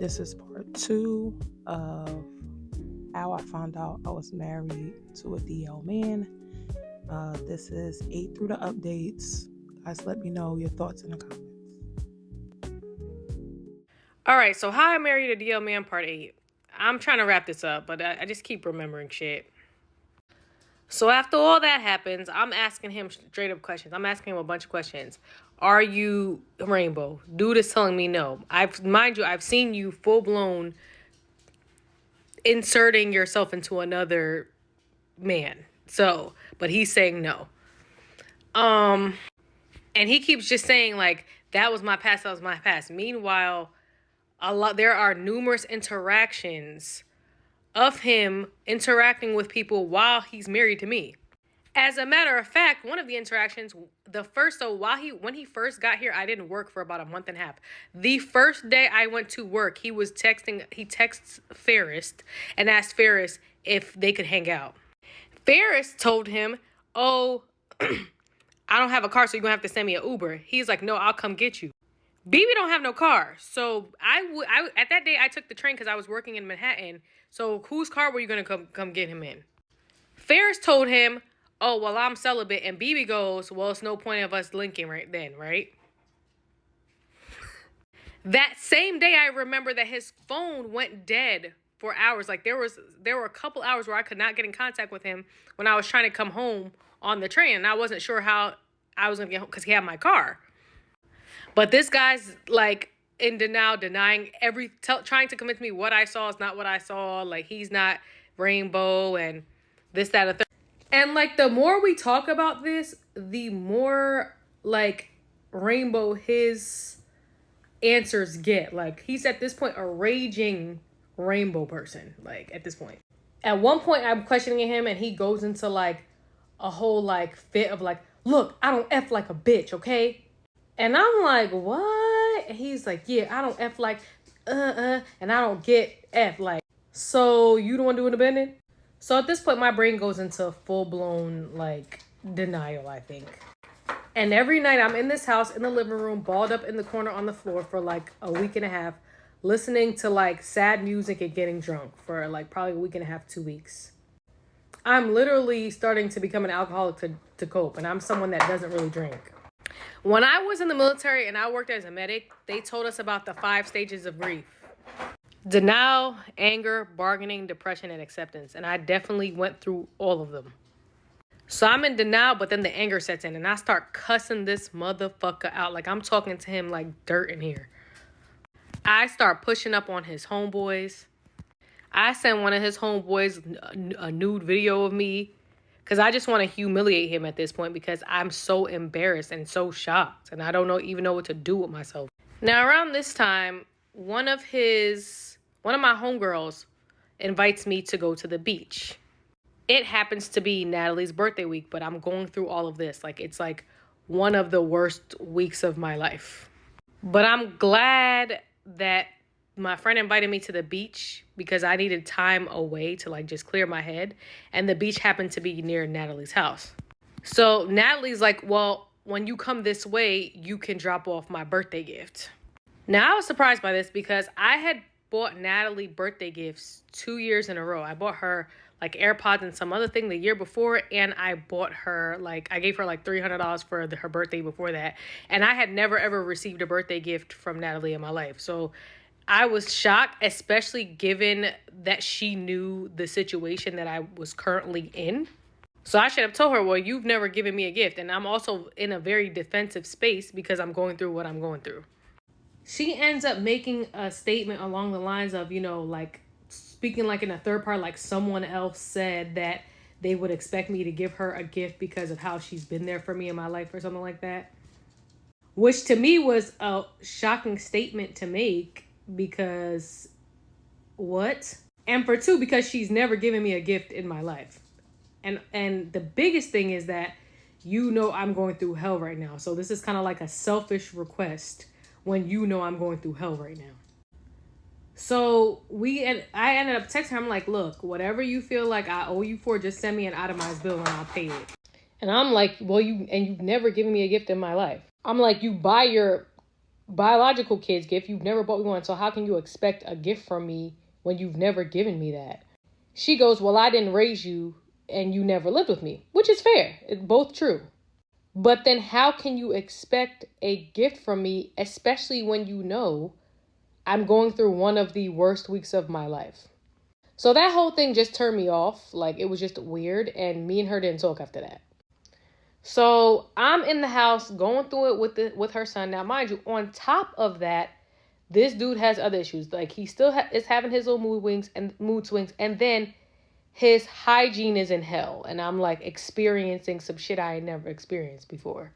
This is part 2 of how I found out I was married to a DL man. This is 8 through the updates. Guys, let me know your thoughts in the comments. All right, so how I married a DL man, part 8. I'm trying to wrap this up, but I just keep remembering shit. So after all that happens, I'm asking him straight up questions. I'm asking him a bunch of questions. Are you Rainbow? Dude is telling me no. I've seen you full blown inserting yourself into another man. So, but he's saying no. And he keeps just saying like that was my past, that was my past. Meanwhile, there are numerous interactions of him interacting with people while he's married to me. As a matter of fact, one of the interactions, when he first got here, I didn't work for about a month and a half. The first day I went to work, he texts Ferris and asked Ferris if they could hang out. Ferris told him, oh, I don't have a car, so you're gonna have to send me an Uber. He's like, no, I'll come get you. BB don't have no car. So I at that day I took the train because I was working in Manhattan. So whose car were you gonna come get him in? Ferris told him, oh, well, I'm celibate. And BB goes, well, it's no point of us linking right then, right? That same day, I remember that his phone went dead for hours. Like there were a couple hours where I could not get in contact with him when I was trying to come home on the train. And I wasn't sure how I was gonna get home because he had my car. But this guy's like in denial, denying trying to convince me what I saw is not what I saw. Like he's not Rainbow and this, that, and the third. And like the more we talk about this, the more like Rainbow his answers get. Like he's at this point a raging Rainbow person. Like at this point. At one point I'm questioning him and he goes into like a whole like fit of like, look, I don't F like a bitch, okay? And I'm like, what? And he's like, yeah, I don't F like, and I don't get F like, so you don't want to do an abandon? So at this point, my brain goes into full-blown, like, denial, I think. And every night I'm in this house, in the living room, balled up in the corner on the floor for, like, a week and a half, listening to, like, sad music and getting drunk for, like, probably a week and a half, 2 weeks. I'm literally starting to become an alcoholic to cope, and I'm someone that doesn't really drink. When I was in the military and I worked as a medic, they told us about the 5 stages of grief. Denial, anger, bargaining, depression, and acceptance. And I definitely went through all of them. So I'm in denial, but then the anger sets in and I start cussing this motherfucker out. Like I'm talking to him like dirt in here. I start pushing up on his homeboys. I sent one of his homeboys a nude video of me because I just want to humiliate him at this point because I'm so embarrassed and so shocked. And I don't even know what to do with myself. Now around this time, one of my homegirls invites me to go to the beach. It happens to be Natalie's birthday week, but I'm going through all of this. Like, it's like one of the worst weeks of my life. But I'm glad that my friend invited me to the beach because I needed time away to like just clear my head. And the beach happened to be near Natalie's house. So Natalie's like, well, when you come this way, you can drop off my birthday gift. Now, I was surprised by this because I had bought Natalie birthday gifts 2 years in a row. I bought her like AirPods and some other thing the year before, and I bought her I gave her like $300 for her birthday before that. And I had never ever received a birthday gift from Natalie in my life. So I was shocked, especially given that she knew the situation that I was currently in. So I should have told her, well, you've never given me a gift. And I'm also in a very defensive space because I'm going through what I'm going through. She ends up making a statement along the lines of, like speaking like in a third part, like someone else said that they would expect me to give her a gift because of how she's been there for me in my life or something like that. Which to me was a shocking statement to make because what? And for 2, because she's never given me a gift in my life. And the biggest thing is that I'm going through hell right now. So this is kind of like a selfish request when I'm going through hell right now. So I ended up texting her. I'm like, look, whatever you feel like I owe you for, just send me an itemized bill and I'll pay it. And I'm like, well, you've never given me a gift in my life. I'm like, you buy your biological kid's gift. You've never bought me one. So how can you expect a gift from me when you've never given me that? She goes, well, I didn't raise you and you never lived with me, which is fair. It's both true. But then how can you expect a gift from me, especially when you know I'm going through one of the worst weeks of my life? So that whole thing just turned me off. Like, it was just weird. And me and her didn't talk after that. So I'm in the house going through it with her son. Now, mind you, on top of that, this dude has other issues. Like, he still is having his little mood swings. And then his hygiene is in hell. And I'm like experiencing some shit I ain't never experienced before.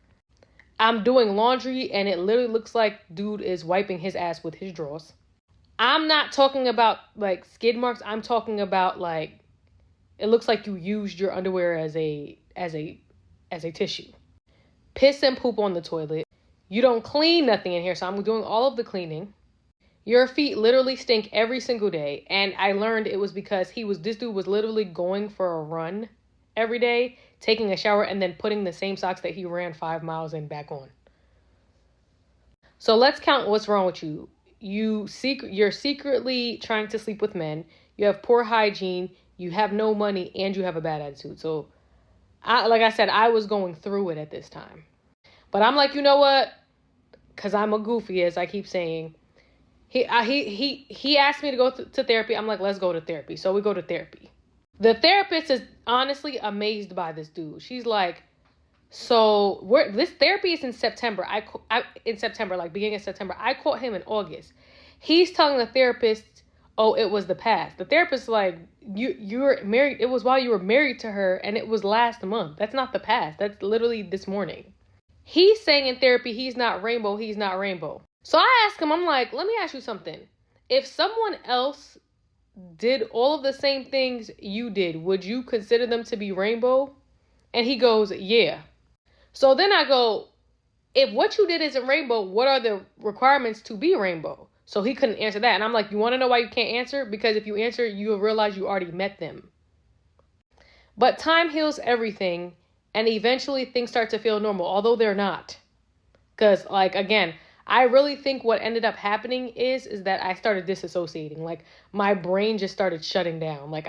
I'm doing laundry and it literally looks like dude is wiping his ass with his drawers. I'm not talking about like skid marks. I'm talking about like, it looks like you used your underwear as a tissue. Piss and poop on the toilet. You don't clean nothing in here, so I'm doing all of the cleaning. Your feet literally stink every single day. And I learned it was because this dude was literally going for a run every day, taking a shower, and then putting the same socks that he ran 5 miles in back on. So let's count what's wrong with you. You're secretly trying to sleep with men. You have poor hygiene. You have no money, and you have a bad attitude. So, like I said, I was going through it at this time. But I'm like, you know what? Because I'm a goofy, as I keep saying. He asked me to go to therapy. I'm like, let's go to therapy. So we go to therapy. The therapist is honestly amazed by this dude. She's like, so this therapy is in September. In September, like beginning of September. I caught him in August. He's telling the therapist, oh, it was the past. The therapist is like, you're married. It was while you were married to her, and it was last month. That's not the past. That's literally this morning. He's saying in therapy, he's not rainbow. He's not rainbow. So I asked him, I'm like, let me ask you something. If someone else did all of the same things you did, would you consider them to be rainbow? And he goes, yeah. So then I go, if what you did isn't rainbow, what are the requirements to be rainbow? So he couldn't answer that. And I'm like, you want to know why you can't answer? Because if you answer, you'll realize you already met them. But time heals everything. And eventually things start to feel normal, although they're not. Because, like, again, I really think what ended up happening is that I started disassociating. Like, my brain just started shutting down. Like,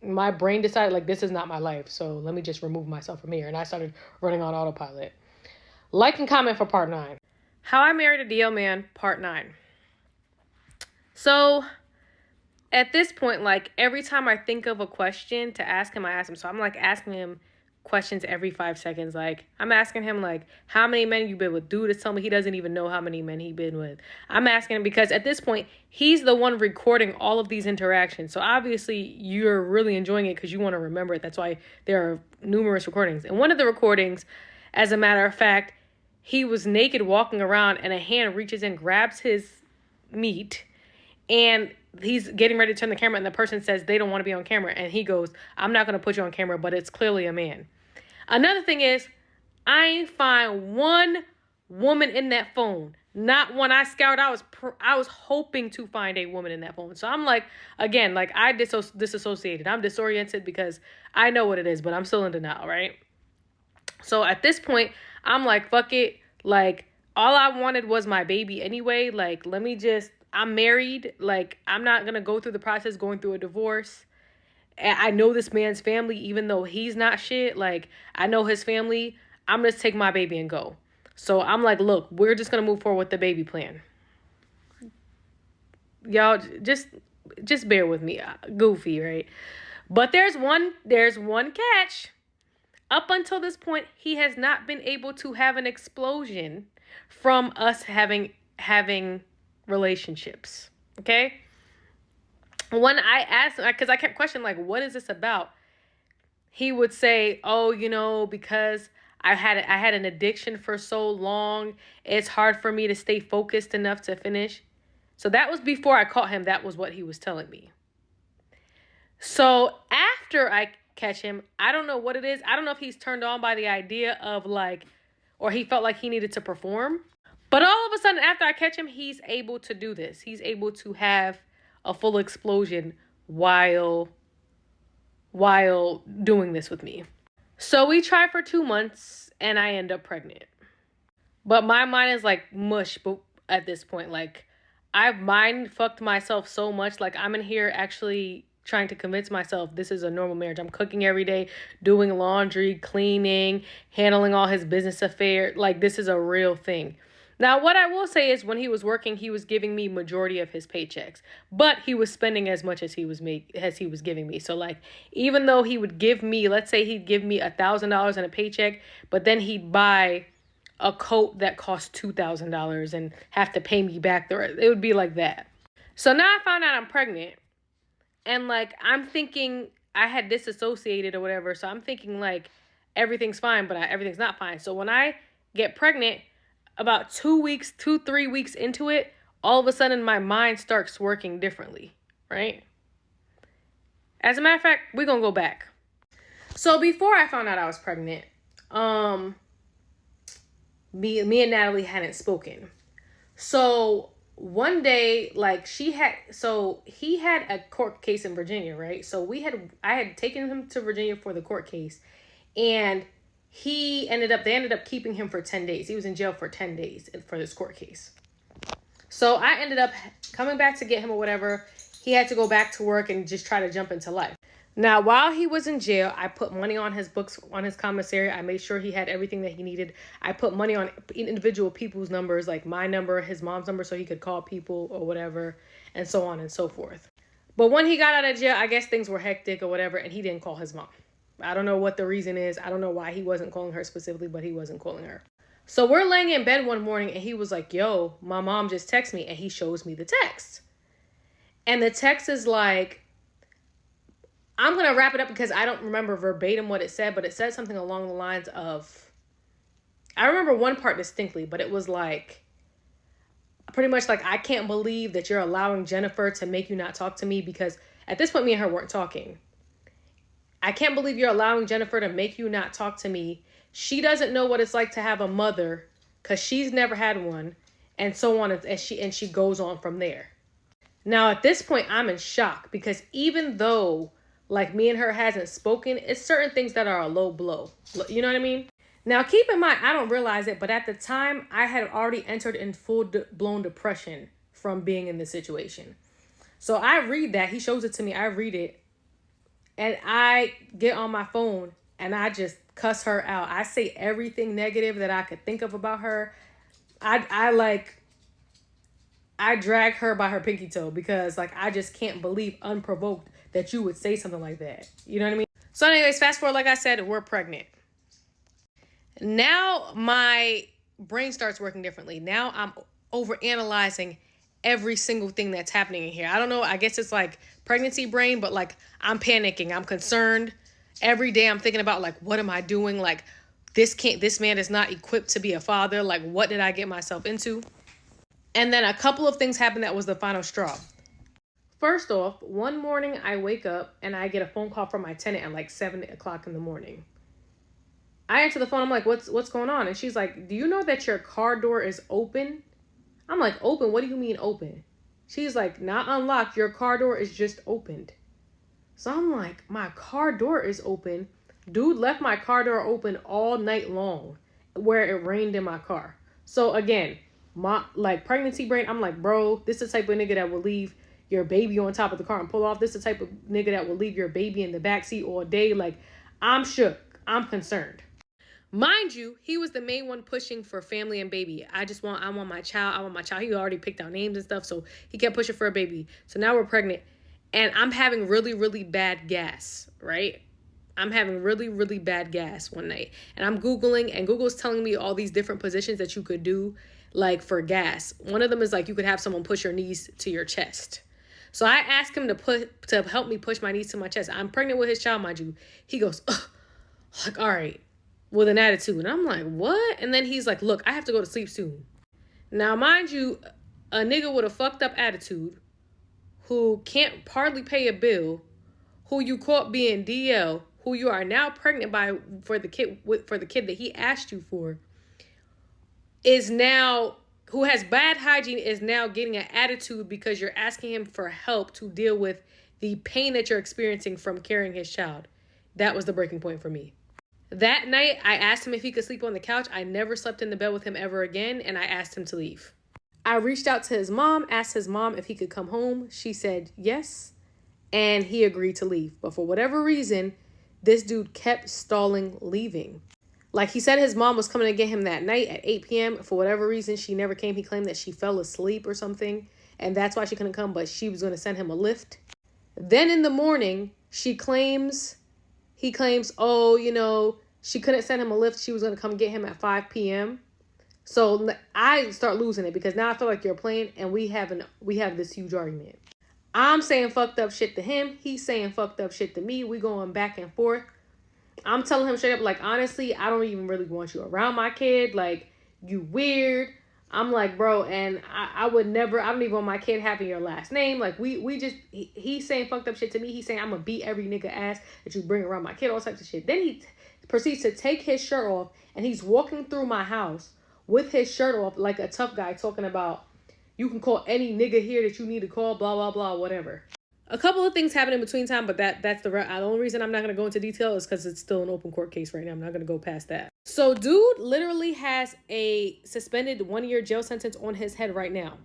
my brain decided, like, this is not my life. So let me just remove myself from here. And I started running on autopilot. Like and comment for part 9. How I Married a DL Man, part 9. So at this point, like, every time I think of a question to ask him, I ask him. So I'm like asking him questions every 5 seconds. Like, I'm asking him, like, how many men you been with? Dude is telling me he doesn't even know how many men he been with. I'm asking him because at this point, he's the one recording all of these interactions. So obviously you're really enjoying it because you want to remember it. That's why there are numerous recordings. And one of the recordings, as a matter of fact, he was naked walking around and a hand reaches in, grabs his meat, and he's getting ready to turn the camera, and the person says they don't want to be on camera. And he goes, I'm not going to put you on camera, but it's clearly a man. Another thing is, I ain't find one woman in that phone. Not one. I scoured. I was hoping to find a woman in that phone. So I'm like, again, like, I disassociated. I'm disoriented because I know what it is, but I'm still in denial, right? So at this point, I'm like, fuck it. Like, all I wanted was my baby anyway. Like, I'm married. Like, I'm not going to go through the process going through a divorce. I know this man's family, even though he's not shit. Like, I know his family. I'm going to take my baby and go. So I'm like, look, we're just going to move forward with the baby plan. Y'all, just bear with me. Goofy, right? But there's one catch. Up until this point, he has not been able to have an explosion from us having relationships. Okay? When I asked, because I kept questioning, like, what is this about? He would say, oh, because I had an addiction for so long, it's hard for me to stay focused enough to finish. So that was before I caught him. That was what he was telling me. So after I catch him, I don't know what it is. I don't know if he's turned on by the idea of, like, or he felt like he needed to perform. But all of a sudden, after I catch him, he's able to do this. He's able to have a full explosion while doing this with me. So we try for 2 months and I end up pregnant. But my mind is like mush. But at this point. Like, I've mind fucked myself so much. Like, I'm in here actually trying to convince myself this is a normal marriage. I'm cooking every day, doing laundry, cleaning, handling all his business affairs. Like, this is a real thing. Now, what I will say is when he was working, he was giving me majority of his paychecks, but he was spending as much as he was giving me. So like, even though he would give me, let's say he'd give me $1,000 in a paycheck, but then he'd buy a coat that cost $2,000 and have to pay me back the rest. It would be like that. So now I found out I'm pregnant, and like, I'm thinking I had disassociated or whatever. So I'm thinking like everything's fine, but everything's not fine. So when I get pregnant, about 3 weeks into it, all of a sudden my mind starts working differently, right? As a matter of fact, we're gonna go back. So before I found out I was pregnant, me and Natalie hadn't spoken. So one day, like he had a court case in Virginia, right? So I had taken him to Virginia for the court case, and they ended up keeping him for 10 days. He was in jail for 10 days for this court case. So I ended up coming back to get him or whatever. He had to go back to work and just try to jump into life. Now, while he was in jail, I put money on his books, on his commissary. I made sure he had everything that he needed. I put money on individual people's numbers, like my number, his mom's number, so he could call people or whatever, and so on and so forth. But when he got out of jail, I guess things were hectic or whatever, and he didn't call his mom. I don't know what the reason is. I don't know why he wasn't calling her specifically, but he wasn't calling her. So we're laying in bed one morning, and he was like, yo, my mom just texted me, and he shows me the text. And the text is like, I'm going to wrap it up because I don't remember verbatim what it said, but it said something along the lines of, I remember one part distinctly, but it was like, pretty much like, I can't believe that you're allowing Jennifer to make you not talk to me, because at this point, me and her weren't talking. I can't believe you're allowing Jennifer to make you not talk to me. She doesn't know what it's like to have a mother because she's never had one, and so on, and she goes on from there. Now, at this point, I'm in shock because even though like me and her hasn't spoken, it's certain things that are a low blow. You know what I mean? Now, keep in mind, I don't realize it, but at the time, I had already entered in full-blown depression from being in this situation. So I read that. He shows it to me. I read it. And I get on my phone and I just cuss her out. I say everything negative that I could think of about her. I drag her by her pinky toe because like, I just can't believe unprovoked that you would say something like that. You know what I mean? So anyways, fast forward, like I said, we're pregnant. Now my brain starts working differently. Now I'm overanalyzing every single thing that's happening in here. I don't know. I guess it's like pregnancy brain, but like I'm panicking. I'm concerned. Every day I'm thinking about like, what am I doing? Like this man is not equipped to be a father. Like what did I get myself into? And then a couple of things happened that was the final straw. First off, one morning I wake up and I get a phone call from my tenant at like 7 o'clock in the morning. I answer the phone. I'm like, what's going on? And she's like, do you know that your car door is open? I'm like, open? What do you mean open? She's like, not unlocked. Your car door is just opened. So I'm like, my car door is open. Dude left my car door open all night long where it rained in my car. So again, my like pregnancy brain, I'm like, bro, this is the type of nigga that will leave your baby on top of the car and pull off. This is the type of nigga that will leave your baby in the backseat all day. Like, I'm shook. I'm concerned. Mind you, he was the main one pushing for family and baby. I want my child. I want my child. He already picked out names and stuff, so he kept pushing for a baby. So now we're pregnant, and I'm having really, really bad gas, right? I'm having really, really bad gas one night, and I'm Googling, and Google's telling me all these different positions that you could do, like for gas. One of them is like you could have someone push your knees to your chest. So I asked him to help me push my knees to my chest. I'm pregnant with his child, mind you. He goes, ugh, like, all right, with an attitude. And I'm like, what? And then he's like, look, I have to go to sleep soon. Now, mind you, a nigga with a fucked up attitude who can't hardly pay a bill, who you caught being DL, who you are now pregnant by for the kid that he asked you for, is now, who has bad hygiene, is now getting an attitude because you're asking him for help to deal with the pain that you're experiencing from carrying his child. That was the breaking point for me. That night, I asked him if he could sleep on the couch. I never slept in the bed with him ever again, and I asked him to leave. I reached out to his mom, asked his mom if he could come home. She said yes, and he agreed to leave. But for whatever reason, this dude kept stalling leaving. Like, he said his mom was coming to get him that night at 8 p.m. For whatever reason, she never came. He claimed that she fell asleep or something, and that's why she couldn't come, but she was going to send him a lift. Then in the morning, he claims, oh, you know, she couldn't send him a lift. She was going to come get him at 5 p.m. So I start losing it, because now I feel like you're playing, and we have this huge argument. I'm saying fucked up shit to him. He's saying fucked up shit to me. We going back and forth. I'm telling him straight up, like, honestly, I don't even really want you around my kid. Like, you weird. I'm like, bro, and I would never, I don't even want my kid having your last name. Like, he's saying fucked up shit to me. He's saying I'm going to beat every nigga ass that you bring around my kid, all types of shit. Then he proceeds to take his shirt off, and he's walking through my house with his shirt off like a tough guy, talking about, you can call any nigga here that you need to call, blah, blah, blah, whatever. A couple of things happened in between time, but that's the only reason I'm not going to go into detail is because it's still an open court case right now. I'm not going to go past that. So dude literally has a suspended 1-year jail sentence on his head right now.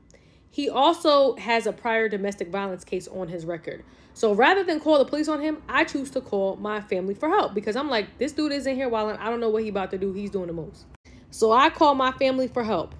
He also has a prior domestic violence case on his record. So rather than call the police on him, I choose to call my family for help, because I'm like, this dude is in here wilding. I don't know what he about to do. He's doing the most. So I call my family for help.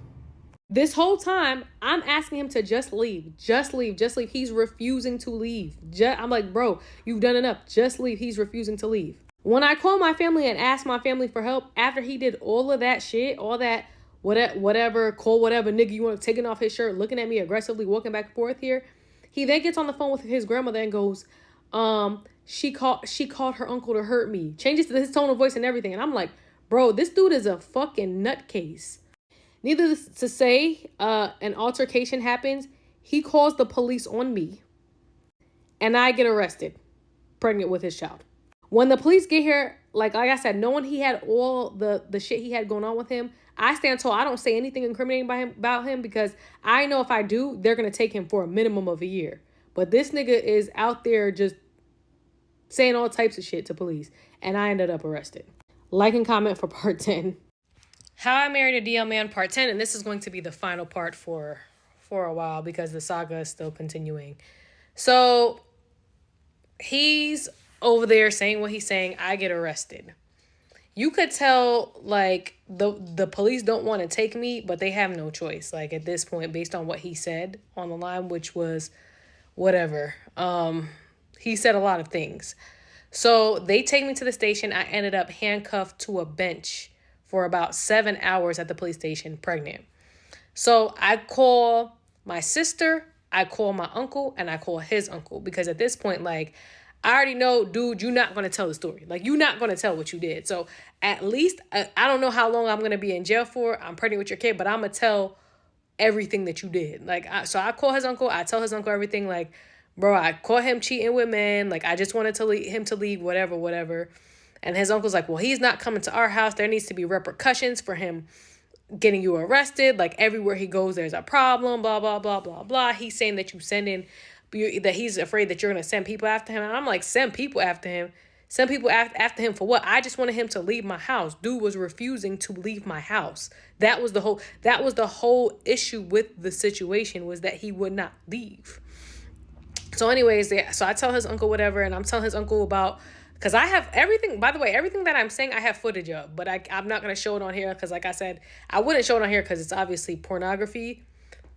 This whole time, I'm asking him to just leave. Just leave. Just leave. He's refusing to leave. I'm like, bro, you've done enough. Just leave. He's refusing to leave. When I call my family and ask my family for help, after he did all of that shit, all that, whatever, call whatever nigga you want, taking off his shirt, looking at me aggressively, walking back and forth here, he then gets on the phone with his grandmother and goes, she called her uncle to hurt me. Changes his tone of voice and everything. And I'm like, bro, this dude is a fucking nutcase. Needless to say, an altercation happens. He calls the police on me, and I get arrested, pregnant with his child. When the police get here, like I said, knowing he had all the shit he had going on with him, I stand tall. I don't say anything incriminating about him because I know if I do, they're going to take him for a minimum of a year. But this nigga is out there just saying all types of shit to police, and I ended up arrested. Like and comment for part 10. How I Married a DL Man part 10, and this is going to be the final part for a while because the saga is still continuing. So he's over there saying what he's saying. I get arrested. You could tell, like, the police don't want to take me, but they have no choice. Like, at this point, based on what he said on the line, which was whatever. He said a lot of things. So they take me to the station. I ended up handcuffed to a bench for about 7 hours at the police station, pregnant. So I call my sister, I call my uncle, and I call his uncle. Because at this point, like, I already know, dude, you're not going to tell the story. Like, you're not going to tell what you did. So at least, I don't know how long I'm going to be in jail for. I'm pregnant with your kid, but I'm going to tell everything that you did. Like, so I call his uncle. I tell his uncle everything. Like, bro, I caught him cheating with men. Like, I just wanted him to leave, whatever. And his uncle's like, well, he's not coming to our house. There needs to be repercussions for him getting you arrested. Like, everywhere he goes, there's a problem, blah, blah, blah, blah, blah. He's saying that that he's afraid that you're going to send people after him. And I'm like, send people after him? Send people after him for what? I just wanted him to leave my house. Dude was refusing to leave my house. That was the whole issue with the situation, was that he would not leave. So anyways, so I tell his uncle whatever, and I'm telling his uncle about, because I have everything, by the way, everything that I'm saying I have footage of, but I'm not going to show it on here because, like I said, I wouldn't show it on here because it's obviously pornography,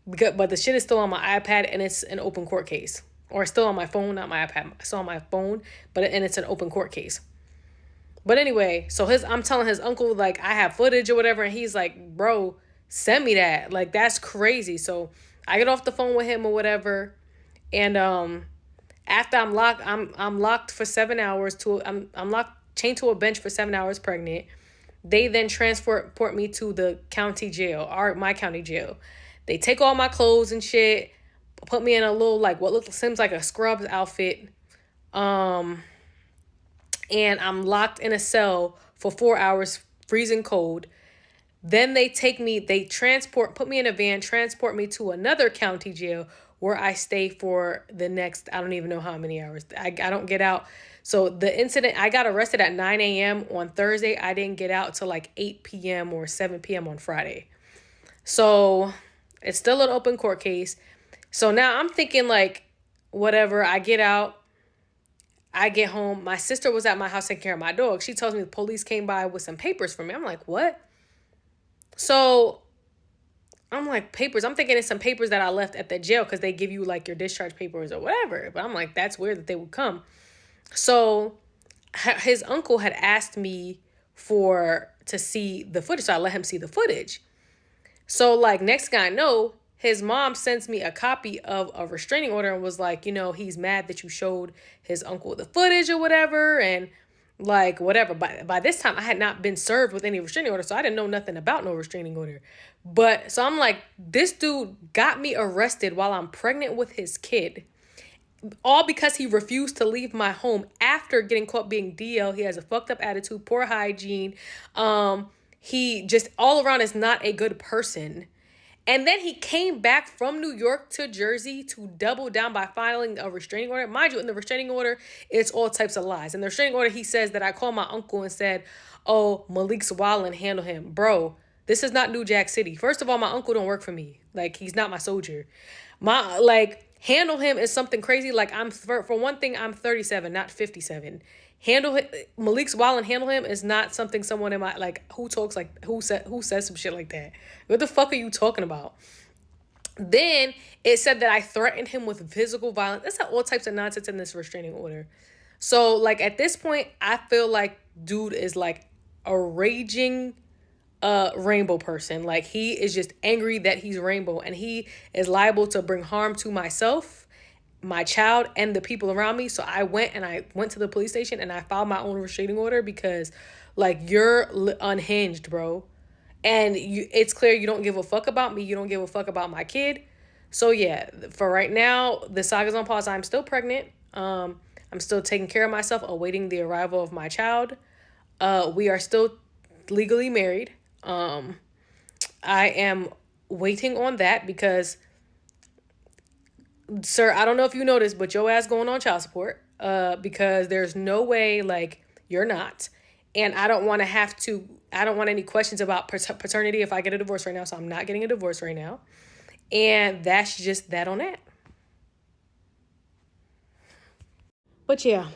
but the shit is still on my iPad and it's an open court case. Or it's still on my phone, not my iPad. It's still on my phone, and it's an open court case. But anyway, so I'm telling his uncle, like, I have footage or whatever, and he's like, bro, send me that. Like, that's crazy. So I get off the phone with him or whatever, and after I'm locked for 7 hours I'm locked, chained to a bench for 7 hours, pregnant. They then transport me to the county jail, my county jail. They take all my clothes and shit, put me in a little, like, seems like a Scrubs outfit. And I'm locked in a cell for 4 hours, freezing cold. Then they put me in a van, transport me to another county jail where I stay for the next, I don't even know how many hours. I don't get out. So the incident, I got arrested at 9 a.m. on Thursday. I didn't get out till like 8 p.m. or 7 p.m. on Friday. So It's still an open court case. So now I'm thinking like, whatever, I get out, I get home. My sister was at my house taking care of my dog. She tells me the police came by with some papers for me. I'm like, what? So I'm like, papers. I'm thinking it's some papers that I left at the jail because they give you like your discharge papers or whatever. But I'm like, that's weird that they would come. So his uncle had asked me to see the footage. So I let him see the footage. So like next guy I know, his mom sends me a copy of a restraining order and was like, he's mad that you showed his uncle the footage or whatever. And like, whatever. By this time, I had not been served with any restraining order. So I didn't know nothing about no restraining order. But so I'm like, this dude got me arrested while I'm pregnant with his kid. All because he refused to leave my home after getting caught being DL. He has a fucked up attitude, poor hygiene. He just all around is not a good person. And then he came back from New York to Jersey to double down by filing a restraining order. Mind you, in the restraining order, it's all types of lies. In the restraining order, he says that I called my uncle and said, oh, Malik's wildin', handle him. Bro, this is not New Jack City. First of all, my uncle don't work for me. Like, he's not my soldier. Handle him is something crazy. Like, for one thing, I'm 37, not 57. Malik's wild and handle him is not something someone in my, like, who says some shit like that? What the fuck are you talking about? Then it said that I threatened him with physical violence. That's all types of nonsense in this restraining order. So like at this point, I feel like dude is like a raging rainbow person. Like he is just angry that he's rainbow and he is liable to bring harm to myself, my child, and the people around me. So I went to the police station and I filed my own restraining order because like you're unhinged, bro. And it's clear you don't give a fuck about me. You don't give a fuck about my kid. So yeah, for right now, the saga's on pause. I'm still pregnant. I'm still taking care of myself, awaiting the arrival of my child. We are still legally married. I am waiting on that because, sir, I don't know if you noticed, but your ass going on child support. Because there's no way like you're not. And I don't want any questions about paternity if I get a divorce right now. So I'm not getting a divorce right now. And that's just that on that. But yeah,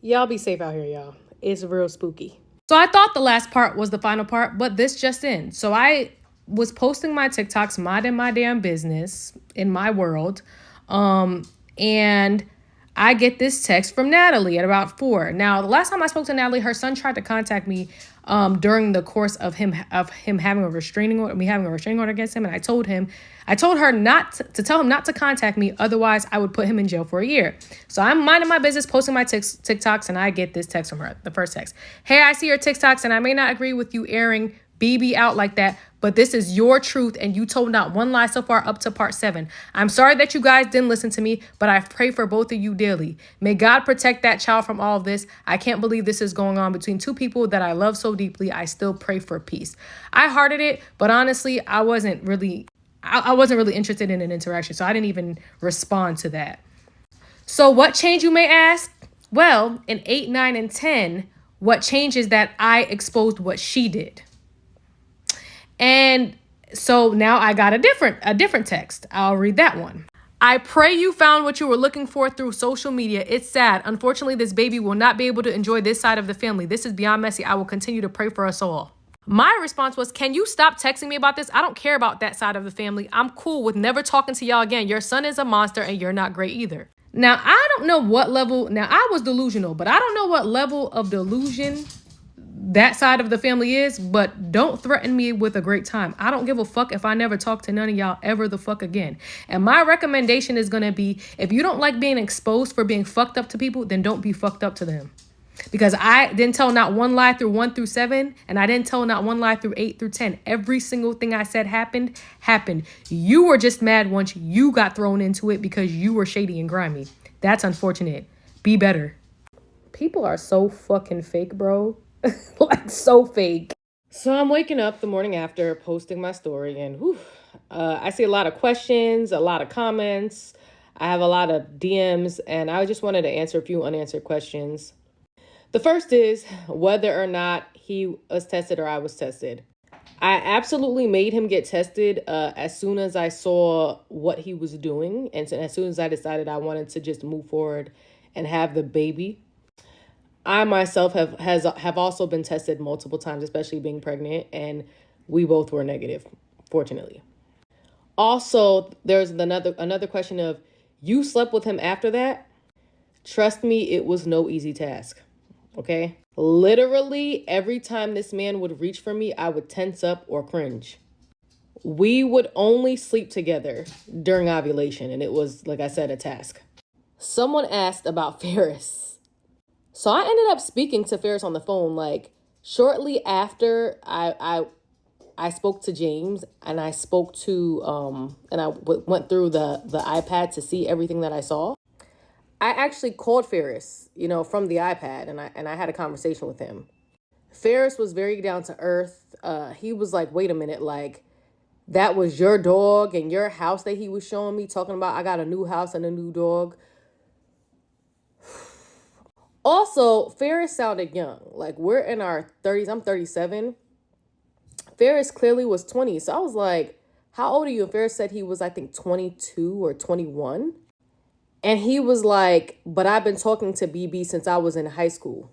y'all be safe out here, y'all. It's real spooky. So I thought the last part was the final part, but this just in. So I was posting my TikToks, minding my damn business in my world. And I get this text from Natalie at about 4. Now, the last time I spoke to Natalie, her son tried to contact me during the course of him having a restraining order, me having a restraining order against him. And I told her not to tell him not to contact me. Otherwise, I would put him in jail for a year. So I'm minding my business, posting my TikToks, and I get this text from her. The first text. Hey, I see your TikToks, and I may not agree with you airing BB out like that, but this is your truth, and you told not one lie so far up to part 7. I'm sorry that you guys didn't listen to me, but I pray for both of you dearly. May God protect that child from all of this. I can't believe this is going on between two people that I love so deeply. I still pray for peace. I hearted it, but honestly, I wasn't really interested in an interaction, so I didn't even respond to that. So what changed, you may ask? Well, in 8, 9, and 10, what changed is that I exposed what she did. And so now I got a different text. I'll read that one. I pray you found what you were looking for through social media. It's sad. Unfortunately, this baby will not be able to enjoy this side of the family. This is beyond messy. I will continue to pray for us all. My response was, can you stop texting me about this? I don't care about that side of the family. I'm cool with never talking to y'all again. Your son is a monster and you're not great either. Now, I don't know what level. Now, I was delusional, but I don't know what level of delusion that side of the family is, but don't threaten me with a great time. I don't give a fuck if I never talk to none of y'all ever the fuck again. And my recommendation is going to be, if you don't like being exposed for being fucked up to people, then don't be fucked up to them. Because I didn't tell not one lie through 1 through 7, and I didn't tell not one lie through 8 through 10. Every single thing I said happened. You were just mad once you got thrown into it because you were shady and grimy. That's unfortunate. Be better. People are so fucking fake, bro. Like so fake. So I'm waking up the morning after posting my story and I see a lot of questions, a lot of comments. I have a lot of DMs and I just wanted to answer a few unanswered questions. The first is whether or not he was tested or I was tested. I absolutely made him get tested as soon as I saw what he was doing. And so as soon as I decided I wanted to just move forward and have the baby. I myself have also been tested multiple times, especially being pregnant, and we both were negative, fortunately. Also, there's another question of, you slept with him after that? Trust me, it was no easy task. Okay? Literally, every time this man would reach for me, I would tense up or cringe. We would only sleep together during ovulation, and it was, like I said, a task. Someone asked about Ferris. So I ended up speaking to Ferris on the phone, like, shortly after I spoke to James, and I spoke to, and I went through the iPad to see everything that I saw. I actually called Ferris, from the iPad, and I had a conversation with him. Ferris was very down to earth. He was like, wait a minute, like, that was your dog and your house that he was showing me, talking about I got a new house and a new dog. Also, Ferris sounded young. Like, we're in our 30s. I'm 37. Ferris clearly was 20. So I was like, how old are you? And Ferris said he was, I think, 22 or 21. And he was like, but I've been talking to BB since I was in high school.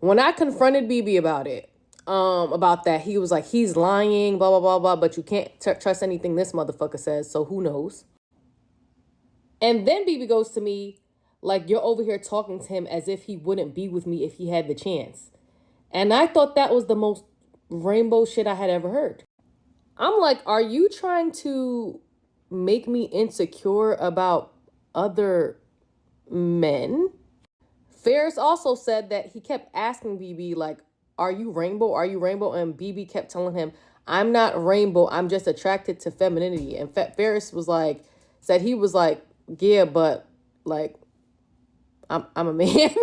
When I confronted BB about that, he was like, he's lying, blah, blah, blah, blah. But you can't trust anything this motherfucker says. So who knows? And then BB goes to me, like, you're over here talking to him as if he wouldn't be with me if he had the chance. And I thought that was the most rainbow shit I had ever heard. I'm like, are you trying to make me insecure about other men? Ferris also said that he kept asking BB, like, are you rainbow? Are you rainbow? And BB kept telling him, I'm not rainbow. I'm just attracted to femininity. And Ferris was like, said he was like, yeah, but like, I'm a man.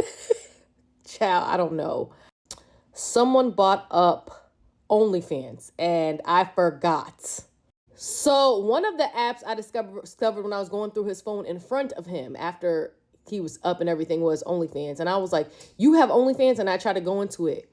Child, I don't know. Someone bought up OnlyFans and I forgot. So one of the apps I discovered when I was going through his phone in front of him after he was up and everything was OnlyFans. And I was like, you have OnlyFans? And I tried to go into it.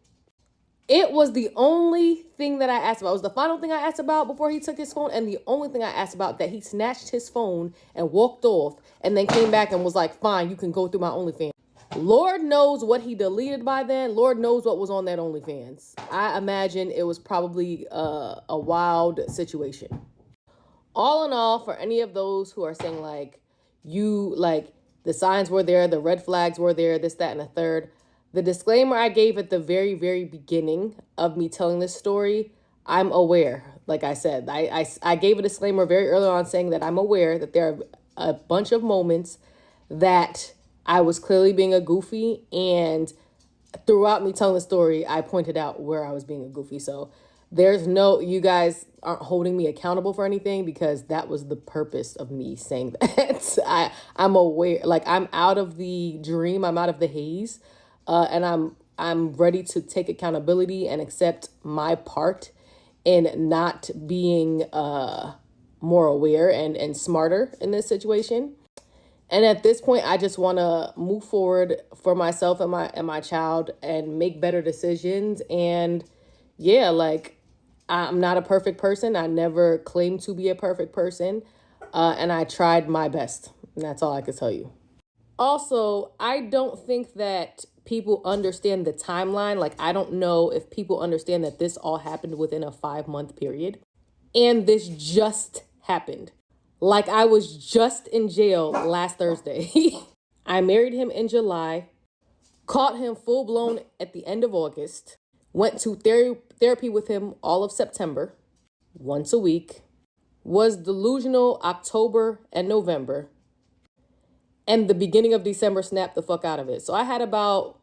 It was the only thing that I asked about. It was the final thing I asked about before he took his phone, and the only thing I asked about, that he snatched his phone and walked off and then came back and was like, fine, you can go through my OnlyFans. Lord knows what he deleted by then. Lord knows what was on that OnlyFans. I imagine it was probably a wild situation. All in all, for any of those who are saying like, the signs were there, the red flags were there, this, that, and the third, the disclaimer I gave at the very, very beginning of me telling this story, I'm aware. Like I said, I gave a disclaimer very early on saying that I'm aware that there are a bunch of moments that I was clearly being a goofy, and throughout me telling the story, I pointed out where I was being a goofy. So you guys aren't holding me accountable for anything, because that was the purpose of me saying that. I'm aware, like, I'm out of the dream, I'm out of the haze. And I'm ready to take accountability and accept my part in not being more aware and smarter in this situation. And at this point, I just want to move forward for myself and my child and make better decisions. And yeah, like, I'm not a perfect person. I never claimed to be a perfect person. And I tried my best. And that's all I can tell you. Also, I don't think that people understand the timeline. Like, I don't know if people understand that this all happened within a 5-month period. And this just happened. Like, I was just in jail last Thursday. I married him in July, caught him full blown at the end of August, went to therapy with him all of September, once a week, was delusional October and November, and the beginning of December snapped the fuck out of it. So I had about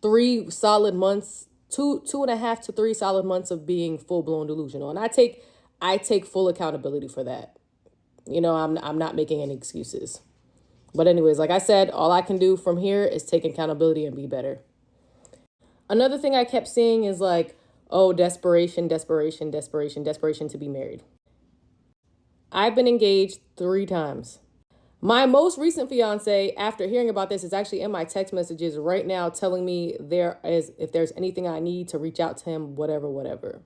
3 solid months, 2.5 to 3 solid months of being full blown delusional. And I take full accountability for that. I'm not making any excuses. But anyways, like I said, all I can do from here is take accountability and be better. Another thing I kept seeing is like, oh, desperation to be married. I've been engaged 3 times. My most recent fiance, after hearing about this, is actually in my text messages right now telling me if there's anything I need to reach out to him, whatever.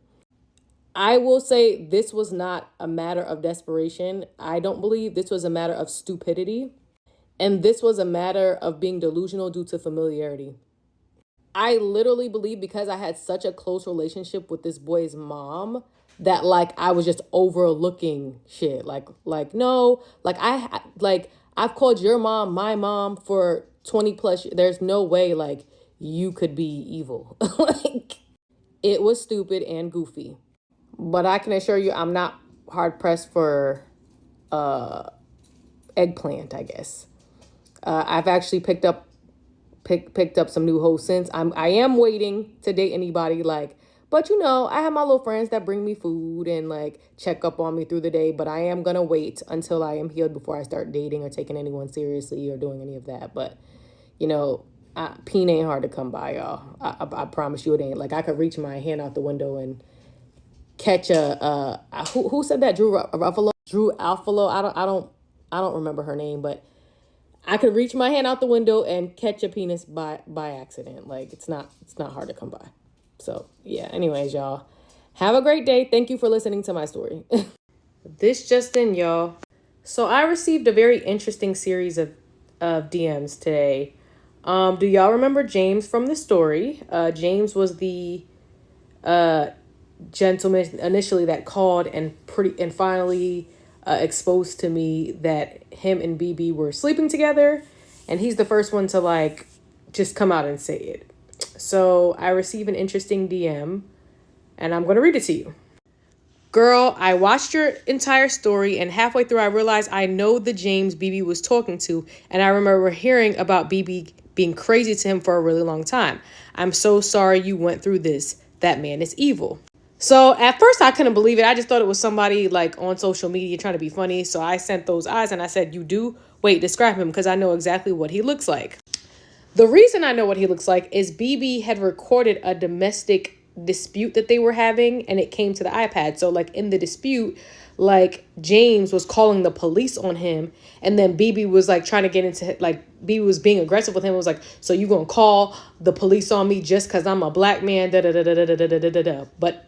I will say this was not a matter of desperation. I don't believe this was a matter of stupidity. And this was a matter of being delusional due to familiarity. I literally believe because I had such a close relationship with this boy's mom that like I was just overlooking shit. No, I've called your mom my mom for 20 plus years. There's no way like you could be evil. Like it was stupid and goofy. But I can assure you I'm not hard pressed for eggplant, I guess. I've actually picked up some new hoes since. I am waiting to date anybody, but I have my little friends that bring me food and like check up on me through the day, but I am gonna wait until I am healed before I start dating or taking anyone seriously or doing any of that. But peen ain't hard to come by, y'all. I promise you it ain't. Like I could reach my hand out the window and catch who said that? Drew Alfalo. I don't remember her name, but I could reach my hand out the window and catch a penis by accident. Like it's not hard to come by. So yeah, anyways, y'all, have a great day. Thank you for listening to my story. This just in, y'all. So I received a very interesting series of DMs today. Do y'all remember James from the story? James was the gentleman initially that called and finally exposed to me that him and BB were sleeping together, and he's the first one to like just come out and say it. So I received an interesting DM and I'm going to read it to you. Girl, I watched your entire story and halfway through I realized I know the James BB was talking to, and I remember hearing about BB being crazy to him for a really long time. I'm so sorry you went through this. That man is evil. So at first I couldn't believe it. I just thought it was somebody like on social media trying to be funny. So I sent those eyes and I said, you do? Wait, describe him, because I know exactly what he looks like. The reason I know what he looks like is BB had recorded a domestic dispute that they were having and it came to the iPad. So like in the dispute, like James was calling the police on him, and then BB was like trying to get into BB was being aggressive with him. It was like, so you gonna call the police on me just because I'm a black man, da da da da da da da da da. But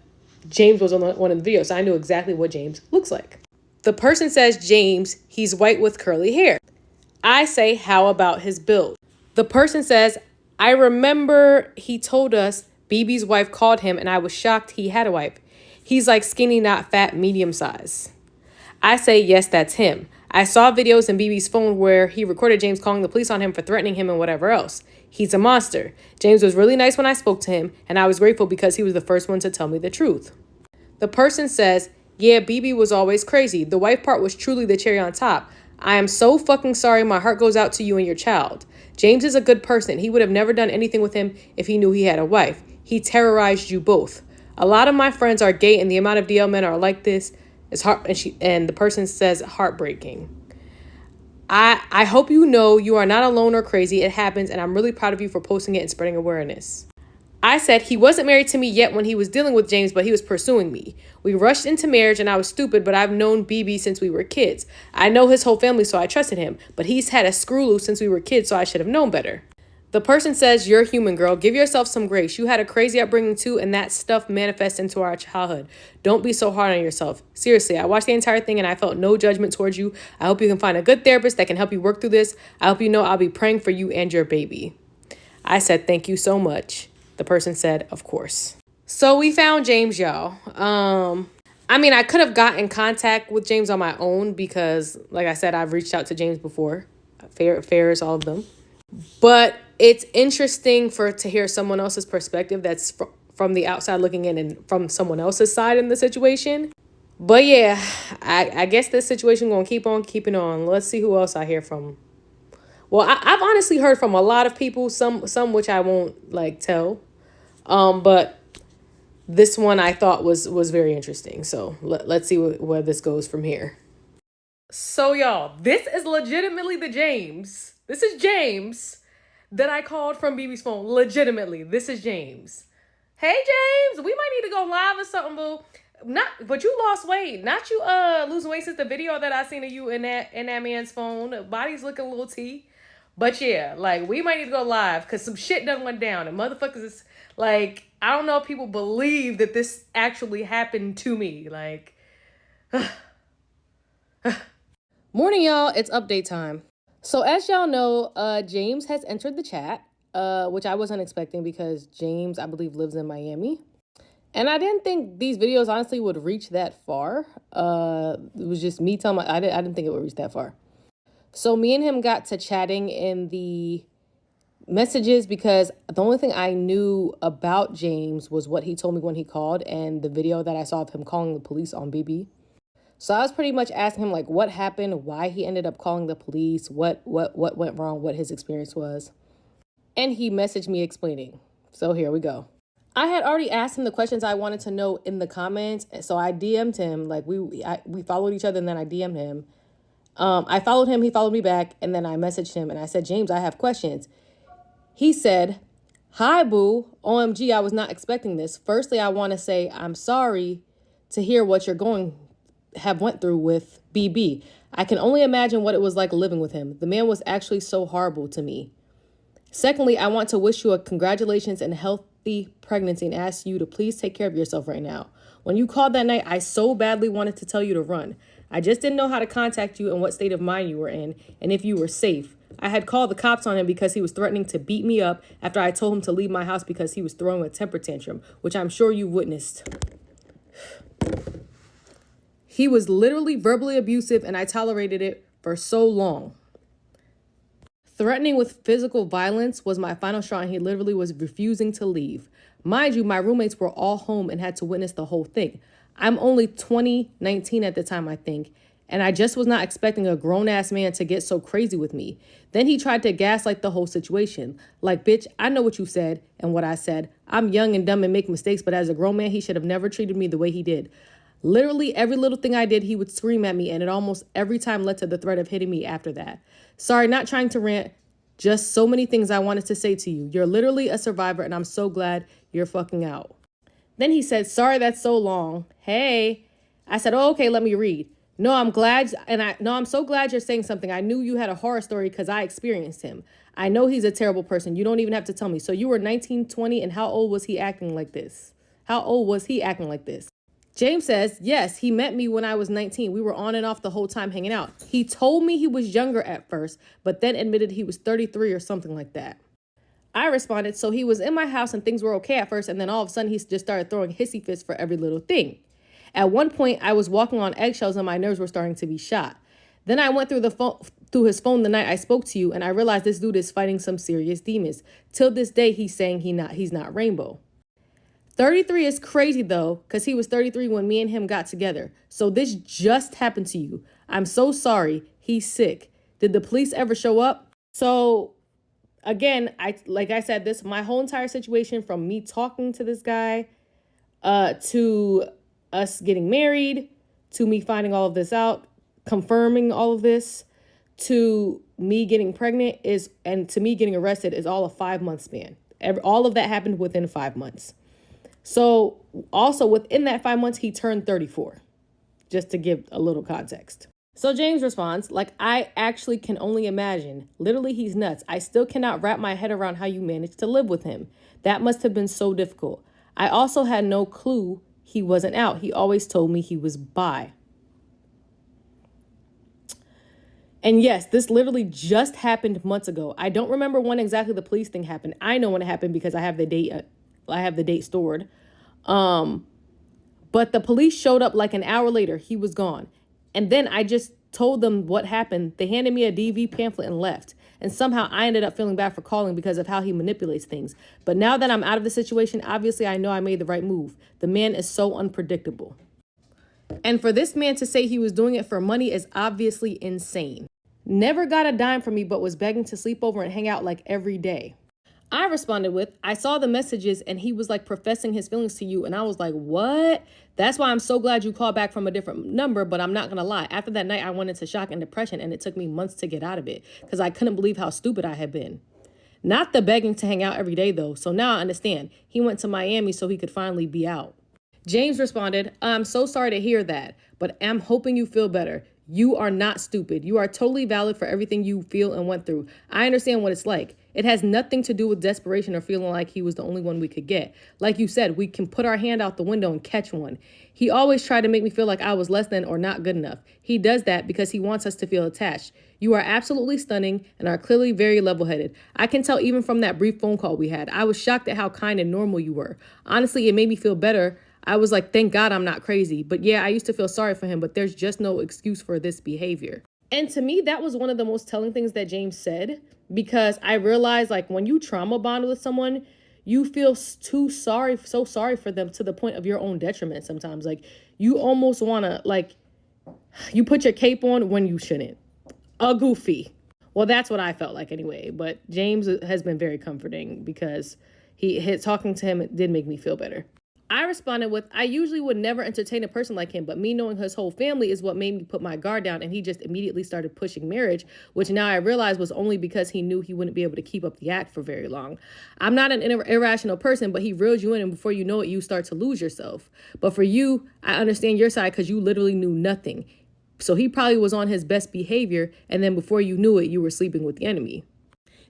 James was on one of the videos, so I knew exactly what James looks like. The person says, James, he's white with curly hair. I say, how about his build? The person says, I remember he told us BB's wife called him and I was shocked he had a wife. He's like skinny, not fat, medium size. I say, yes, that's him. I saw videos in BB's phone where he recorded James calling the police on him for threatening him and whatever else. He's a monster. James was really nice when I spoke to him, and I was grateful because he was the first one to tell me the truth. The person says, yeah, BB was always crazy. The wife part was truly the cherry on top. I am so fucking sorry. My heart goes out to you and your child. James is a good person. He would have never done anything with him if he knew he had a wife. He terrorized you both. A lot of my friends are gay, and the amount of DL men are like this is and the person says heartbreaking. I hope you know you are not alone or crazy. It happens, and I'm really proud of you for posting it and spreading awareness. I said he wasn't married to me yet when he was dealing with James, but he was pursuing me. We rushed into marriage and I was stupid, but I've known BB since we were kids. I know his whole family, so I trusted him, but he's had a screw loose since we were kids, so I should have known better. The person says, you're human, girl. Give yourself some grace. You had a crazy upbringing too, and that stuff manifests into our childhood. Don't be so hard on yourself. Seriously, I watched the entire thing and I felt no judgment towards you. I hope you can find a good therapist that can help you work through this. I hope you know I'll be praying for you and your baby. I said, thank you so much. The person said, of course. So we found James, y'all. I could have got in contact with James on my own because, like I said, I've reached out to James before. Ferris, all of them. But it's interesting to hear someone else's perspective that's from the outside looking in and from someone else's side in the situation. But yeah, I guess this situation going to keep on keeping on. Let's see who else I hear from. Well, I've honestly heard from a lot of people, some which I won't tell. But this one I thought was very interesting. So let's see where this goes from here. So y'all, this is legitimately the James. This is James that I called from BB's phone. Legitimately, this is James. Hey, James, we might need to go live or something, boo. Not, but you lost weight. Not you losing weight since the video that I seen of you in that man's phone. Body's looking a little T. But yeah, like we might need to go live because some shit done went down and motherfuckers is like, I don't know if people believe that this actually happened to me. Like morning, y'all. It's update time. So as y'all know, James has entered the chat, which I wasn't expecting because James, I believe, lives in Miami. And I didn't think these videos honestly would reach that far. It was just me telling I didn't think it would reach that far. So me and him got to chatting in the messages because the only thing I knew about James was what he told me when he called and the video that I saw of him calling the police on BB. So I was pretty much asking him like what happened, why he ended up calling the police, what went wrong, what his experience was. And he messaged me explaining. So here we go. I had already asked him the questions I wanted to know in the comments. So I DM'd him, like we followed each other and then I DM'd him. I followed him, he followed me back, and then I messaged him and I said, James, I have questions. He said, hi, boo. OMG, I was not expecting this. Firstly, I want to say I'm sorry to hear what you're have went through with BB. I can only imagine what it was like living with him. The man was actually so horrible to me. Secondly, I want to wish you a congratulations and healthy pregnancy and ask you to please take care of yourself right now. When you called that night, I so badly wanted to tell you to run. I just didn't know how to contact you and what state of mind you were in and if you were safe. I had called the cops on him because he was threatening to beat me up after I told him to leave my house because he was throwing a temper tantrum, which I'm sure you witnessed. He was literally verbally abusive and I tolerated it for so long. Threatening with physical violence was my final straw and he literally was refusing to leave. Mind you, my roommates were all home and had to witness the whole thing. I'm only 19 at the time, I think, and I just was not expecting a grown-ass man to get so crazy with me. Then he tried to gaslight the whole situation. Like, bitch, I know what you said and what I said. I'm young and dumb and make mistakes, but as a grown man, he should have never treated me the way he did. Literally every little thing I did, he would scream at me, and it almost every time led to the threat of hitting me after that. Sorry, not trying to rant, just so many things I wanted to say to you. You're literally a survivor, and I'm so glad you're fucking out. Then he said, sorry, that's so long. Hey. I said, oh, okay, let me read. No, I'm so glad you're saying something. I knew you had a horror story because I experienced him. I know he's a terrible person. You don't even have to tell me. So you were 19, 20, and how old was he acting like this? How old was he acting like this? James says, yes, he met me when I was 19. We were on and off the whole time hanging out. He told me he was younger at first, but then admitted he was 33 or something like that. I responded, so he was in my house and things were okay at first, and then all of a sudden he just started throwing hissy fits for every little thing. At one point, I was walking on eggshells and my nerves were starting to be shot. Then I went through his phone the night I spoke to you, and I realized this dude is fighting some serious demons. Till this day, he's saying he's not Rainbow. 33 is crazy, though, because he was 33 when me and him got together. So this just happened to you. I'm so sorry. He's sick. Did the police ever show up? So, again, like I said, my whole entire situation from me talking to this guy to us getting married, to me finding all of this out, confirming all of this, to me getting pregnant and to me getting arrested is all a 5-month span. All of that happened within 5 months. So also within that 5 months, he turned 34, just to give a little context. So James responds, like, I actually can only imagine. Literally, he's nuts. I still cannot wrap my head around how you managed to live with him. That must have been so difficult. I also had no clue he wasn't out. He always told me he was bi. And yes, this literally just happened months ago. I don't remember when exactly the police thing happened. I know when it happened because I have the date stored. But the police showed up like an hour later. He was gone. And then I just told them what happened. They handed me a DV pamphlet and left. And somehow I ended up feeling bad for calling because of how he manipulates things. But now that I'm out of the situation, obviously I know I made the right move. The man is so unpredictable. And for this man to say he was doing it for money is obviously insane. Never got a dime from me, but was begging to sleep over and hang out like every day. I responded with, I saw the messages and he was like professing his feelings to you. And I was like, what? That's why I'm so glad you called back from a different number. But I'm not going to lie. After that night, I went into shock and depression and it took me months to get out of it because I couldn't believe how stupid I had been. Not the begging to hang out every day, though. So now I understand. He went to Miami so he could finally be out. James responded, I'm so sorry to hear that, but I'm hoping you feel better. You are not stupid. You are totally valid for everything you feel and went through. I understand what it's like. It has nothing to do with desperation or feeling like he was the only one we could get. Like you said, we can put our hand out the window and catch one. He always tried to make me feel like I was less than or not good enough. He does that because he wants us to feel attached. You are absolutely stunning and are clearly very level-headed. I can tell even from that brief phone call we had. I was shocked at how kind and normal you were. Honestly, it made me feel better. I was like, thank God I'm not crazy. But yeah, I used to feel sorry for him, but there's just no excuse for this behavior. And to me, that was one of the most telling things that James said, because I realized, like, when you trauma bond with someone, you feel so sorry for them to the point of your own detriment sometimes. Like, you almost want to, like, you put your cape on when you shouldn't. A goofy. Well, that's what I felt like anyway. But James has been very comforting because talking to him did make me feel better. I responded with, I usually would never entertain a person like him, but me knowing his whole family is what made me put my guard down, and he just immediately started pushing marriage, which now I realize was only because he knew he wouldn't be able to keep up the act for very long. I'm not an irrational person, but he reeled you in, and before you know it, you start to lose yourself. But for you, I understand your side because you literally knew nothing. So he probably was on his best behavior, and then before you knew it, you were sleeping with the enemy.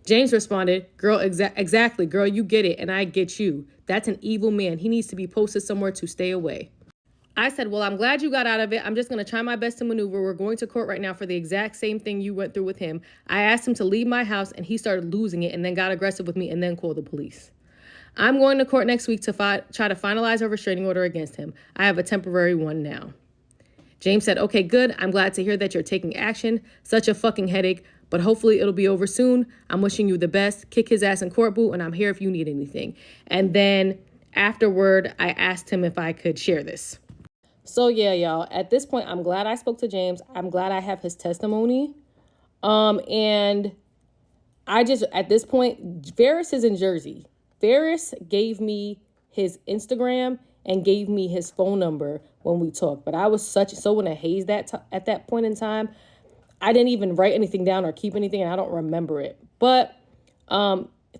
James responded, girl, exactly, girl, you get it, and I get you. That's an evil man. He needs to be posted somewhere to stay away. I said, well, I'm glad you got out of it. I'm just going to try my best to maneuver. We're going to court right now for the exact same thing you went through with him. I asked him to leave my house, and he started losing it and then got aggressive with me and then called the police. I'm going to court next week to try to finalize a restraining order against him. I have a temporary one now. James said, okay, good. I'm glad to hear that you're taking action. Such a fucking headache. But hopefully it'll be over soon. I'm wishing you the best. Kick his ass in court, boo, and I'm here if you need anything. And then afterward, I asked him if I could share this. So yeah, y'all, at this point, I'm glad I spoke to James. I'm glad I have his testimony. And I just, at this point, Ferris is in Jersey. Ferris gave me his Instagram and gave me his phone number when we talked. But I was so in a haze at that point in time. I didn't even write anything down or keep anything, and I don't remember it. But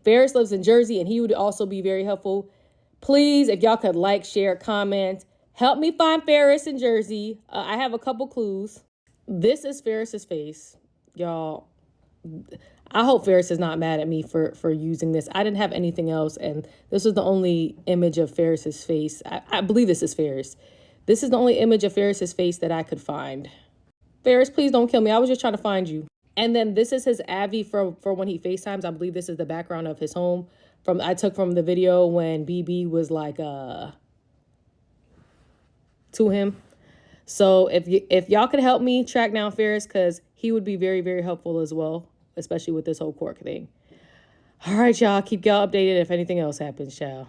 Ferris lives in Jersey, and he would also be very helpful. Please, if y'all could like, share, comment, help me find Ferris in Jersey. I have a couple clues. This is Ferris's face. Y'all, I hope Ferris is not mad at me for using this. I didn't have anything else, and this was the only image of Ferris's face. I believe this is Ferris. This is the only image of Ferris's face that I could find. Ferris, please don't kill me. I was just trying to find you. And then this is his Avi for when he FaceTimes. I believe this is the background of his home. I took from the video when BB was like to him. So if y'all could help me track down Ferris, because he would be very, very helpful as well, especially with this whole court thing. All right, y'all. Keep y'all updated if anything else happens, y'all.